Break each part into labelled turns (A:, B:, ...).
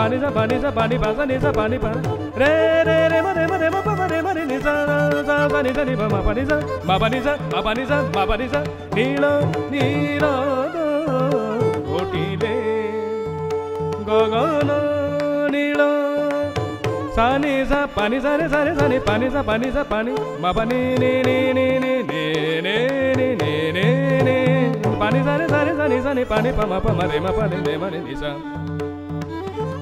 A: pani sa pani sa pani pa sa ni sa pani pa re re re ma re ma re ma pa ma re ma re ni sa sa sa ni sa ni pa ma pani sa ma pani sa ma pani sa ma pani sa nila nila kotile gagana nila sa ni sa pani sa ni pani sa pani ma pani ni ni ni ni ni ni ni ni ni ni pani sa ni pani pa ma re ma pa re ma re ni sa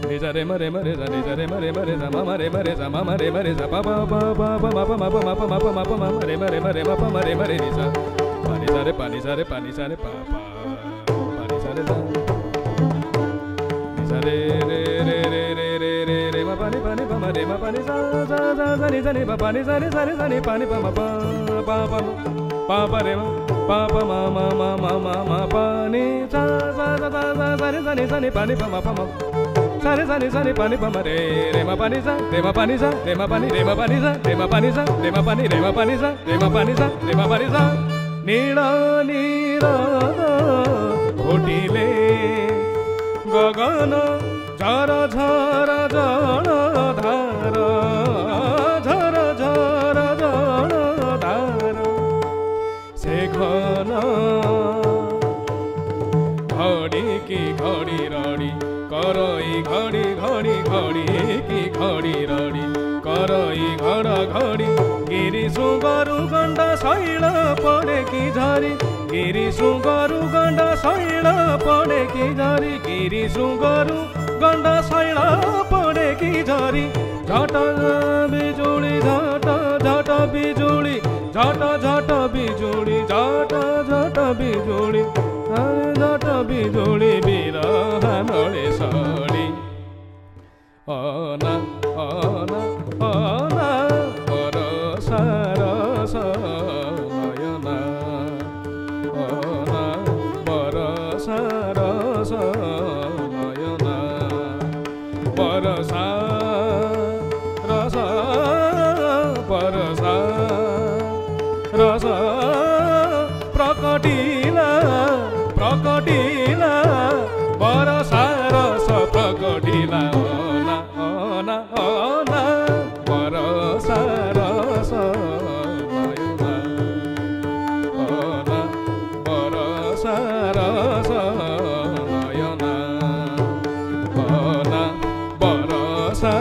A: ni sa re ma re ma re sa ni sa re ma re sa ma re ma re sa ma re ma re sa pa pa pa pa pa ma pa ma pa ma pa ma pa ma pa ma re ma re ma re ma pa ma re ma re ni sa pa ni sa re pa ni sa re pa ni sa re pa pa pa ni sa re sa ni sa re re re re re re re re ma pa ni pa ma re ma pa ni sa sa sa sa ni pa pa ni sa ni pa ni pa ma pa pa pa pa pa re ma pa pa ma ma ma ma ma ma pa ni sa sa sa sa ni pa ni pa ma pa ma sare sare sare pani pa ma re ma pani sa re ma pani sa re ma pani re ma pani sa re ma pani sa re ma pani re ma pani sa re ma pani sa re ma pani sa nila nila kotile gagana jara jara jara dhara jara jara jara dhara sekhana घड़ी की घड़ी रड़ी करई घड़ी घड़ी घड़ी की घड़ी रड़ी करई घड़ा घड़ी गिरी सुगरु गंडा शैला पड़े की झारी गिरी सुगरु गंडा शैला पड़े की झारी गिरी सुगरु गंडा शैला पड़े की झारी झटा बिजुली झटा झटा बिजुली झटा झटा बिजुली झटा झटा बिजुली झटा बिजुली बिरह नळे सडी अना अना अना परस रस नयना अना परस रस नयना परस रस परस रस प्रकटिला प्रकटिला परसा रस प्रकटिला अना अना अना परसा रस नयना अना परसा रस नयना अना परसा